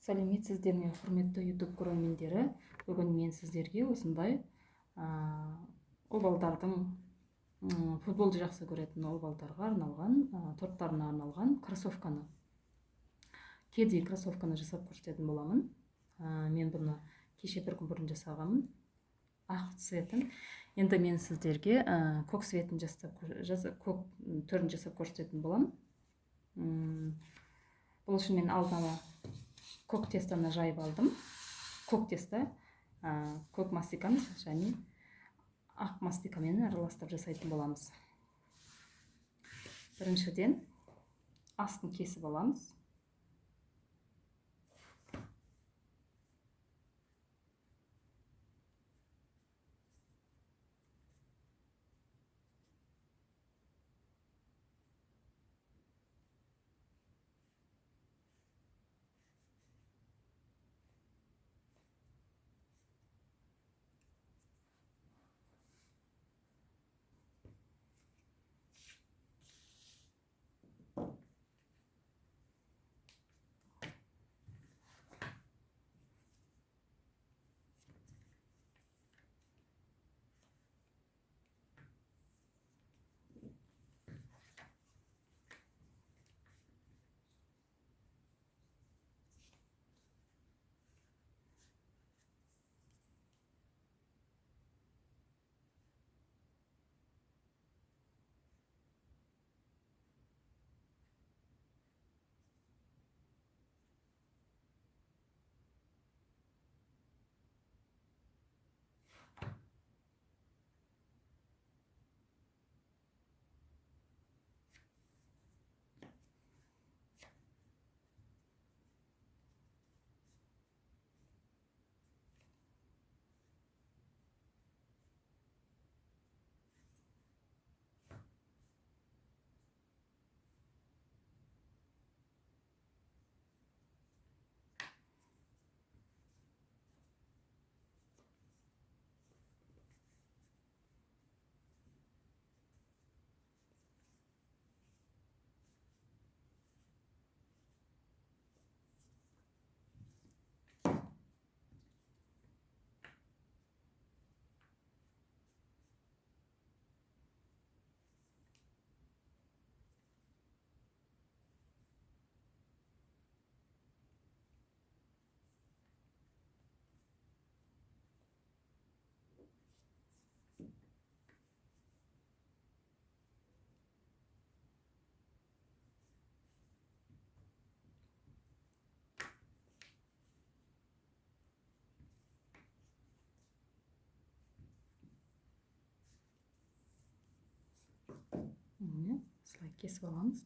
Сәлеметсіздер ме, құрметті YouTube көрермендері. Бүгін мен сіздерге осындай ұл балдардың футболды жақсы көретін ұл балдарға арналған, торттарына арналған кроссовканы, кеди кроссовканы жасап көрсететін боламын. Мен бұны кеше бір күн бұрын жасағанмын, ақ цветін. Енді мен сіздерге көк цветін көк түрін жасап көрсететін боламын. Бұл үшін мен алдын ала көк тестаны жайып алдым. Көк теста көк мастиканы және ақ мастикамен араластырып жасайтын боламыз. Біріншіден астын кесіп аламыз. Осылай кесіп аламыз.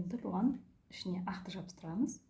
енді бұған ішіне ақты жабыстырамыз.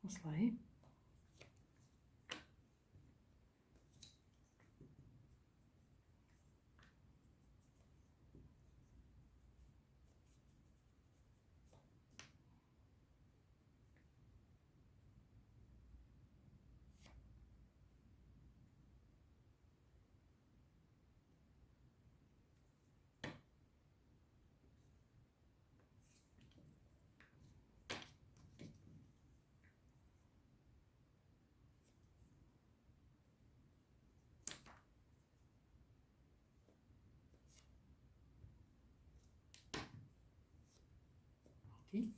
Осылай. Окей.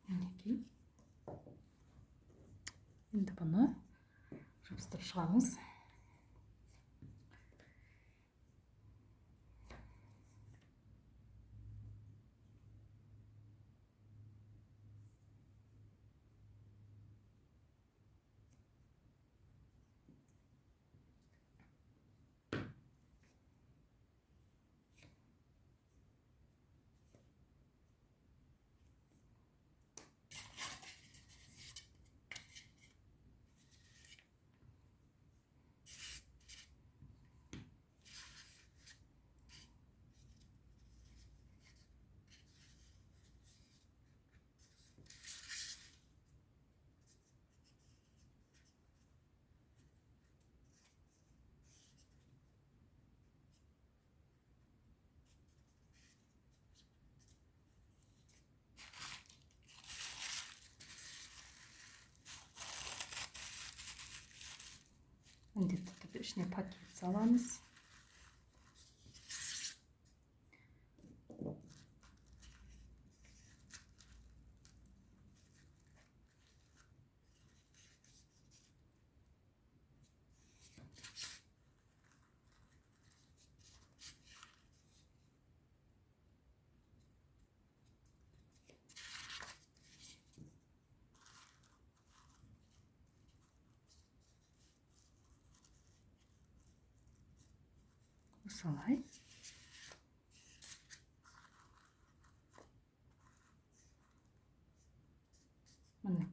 Мінекей. Енді бұны жабыстырып шығамыз. Міндетті түрде ішіне пакет саламыз. Осылай.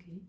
мінекей.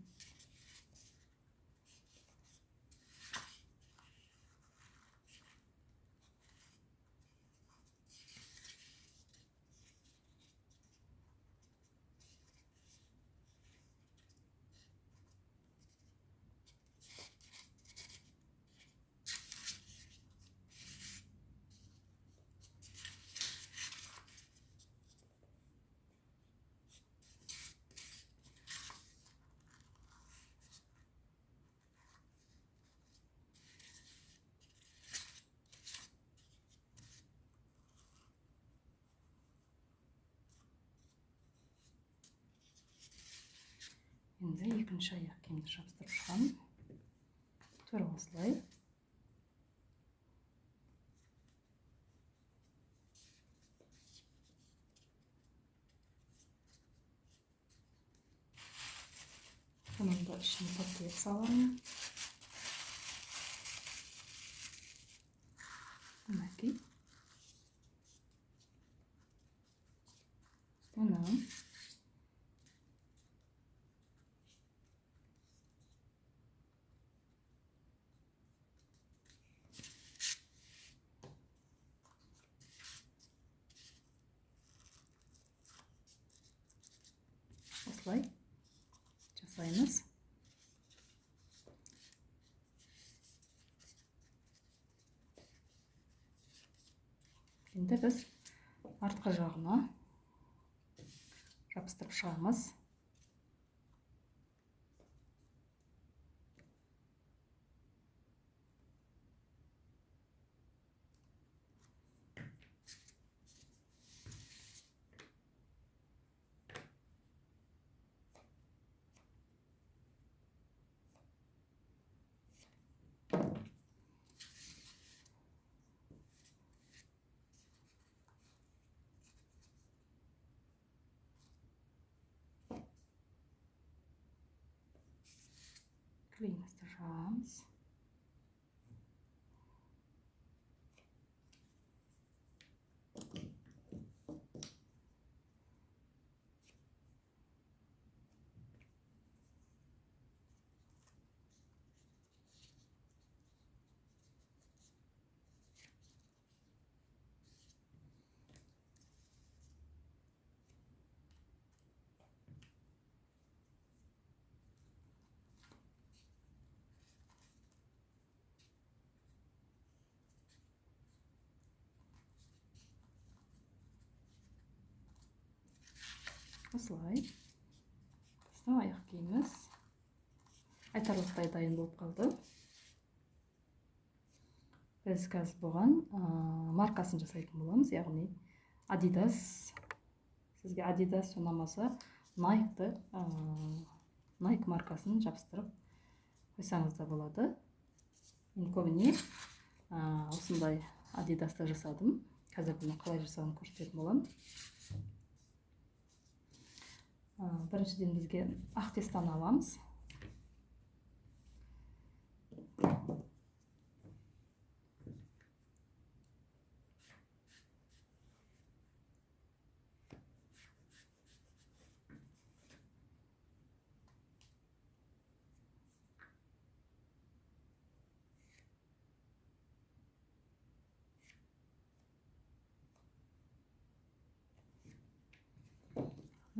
Енді екінші аяқ киімді жабыстырып шығамын. Тура осылай. Бұның да ішіне пакет саламын. Мінекей. Бұны осылай жасаймыз. Енді біз артқы жағына жабыстырып шығамыз. Клеймізді жағамыз. Осылай. Біздің аяқ киіміміз айтарлықтай дайын болып қалды. Біз қазір бұған маркасын жасайтын боламыз, яғни Adidas. Сізге Adidas ұнамаса, Nike маркасын жабыстырып қойсаңыз да болады. Мен көбіне осындай Adidas'та жасадым. Қазір бұны қалай жасауын көрсететін боламын. Біріншіден бізге ақ тестаны аламыз.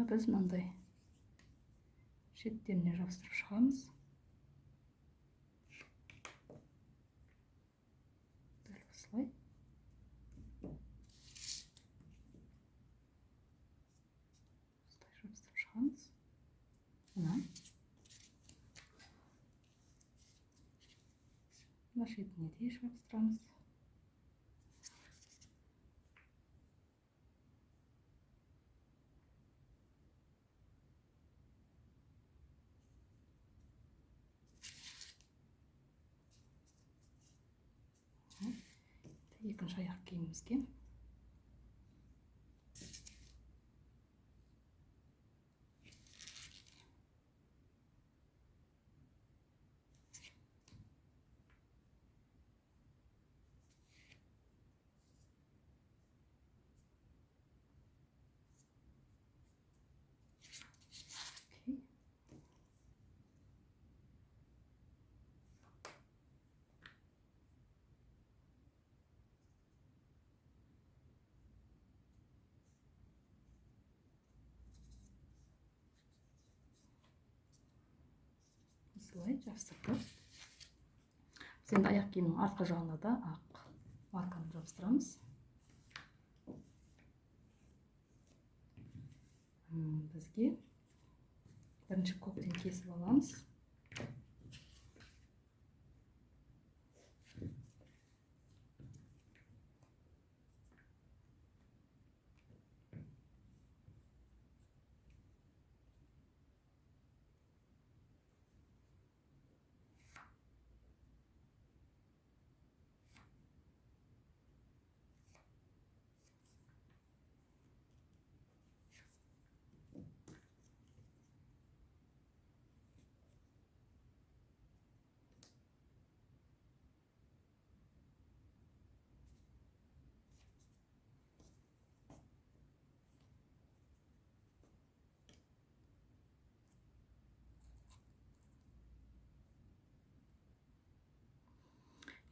Біз мынандай шеттеріне жабыстырып шығамыз. Дәл осылай. Жабыстырып шығамыз. Мына шетіне де жабыстырамыз. Екінші аяқ киімімізге осылай жабыстырдық. Біз енді аяқ киімнің артқы жағына да ақ марканы жабыстырамыз. Бізге бірінші көктен кесіп аламыз.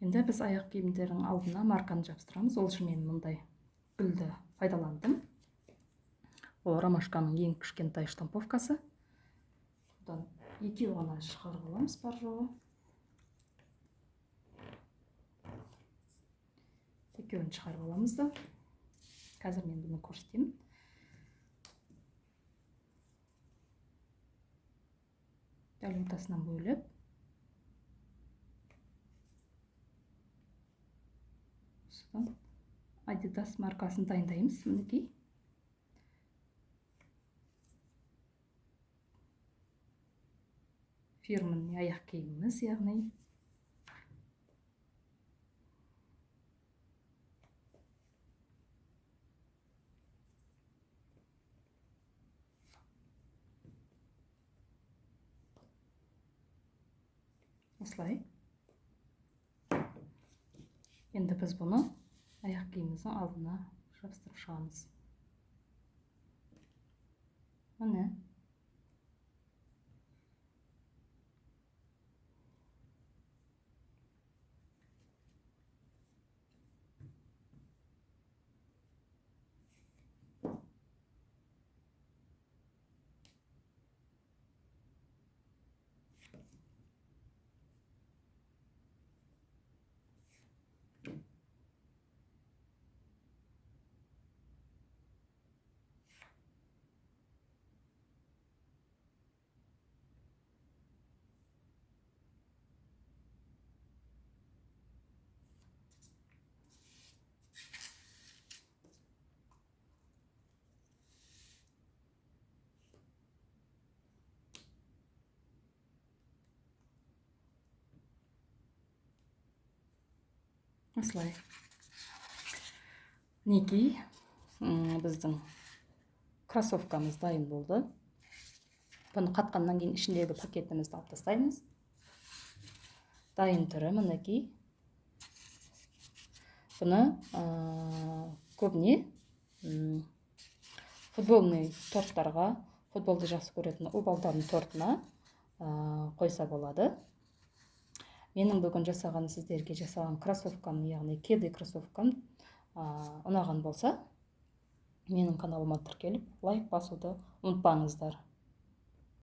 Енді біз аяқ киімдердің алдына марканы жабыстырамыз. Ол үшін мен мұндай гүлді пайдаландым. Ол ромашканың ең кішкентай штамповкасы. Бұдан екеу ғана шығарып аламыз бар жоғы. Екеуін шығарып аламыз да. Қазір мен бұны көрсетемін. Дәл ортасынан бөліп, Adidas маркасын дайындаймыз. Мінекей. Фирменный аяқ киіміміз, яғни. Осылай. Енді біз бұны аяқ киіміміздің алдына жабыстырып шығамыз. Міне. Осылай. Мінекей, біздің кроссовкамыз дайын болды. Бұны қатқаннан кейін ішіндегі пакетімізді алып тастаймыз. Дайын түрі мінекей. Бұны көбіне футболный торттарға, футболды жақсы көретін ұл-балдардың тортына қойса болады. Менің бүгін жасаған сіздерге жасаған кроссовкам, яғни кеды кроссовкам ұнаған болса, менің каналыма тіркеліп, лайк басуды ұмытпаңыздар.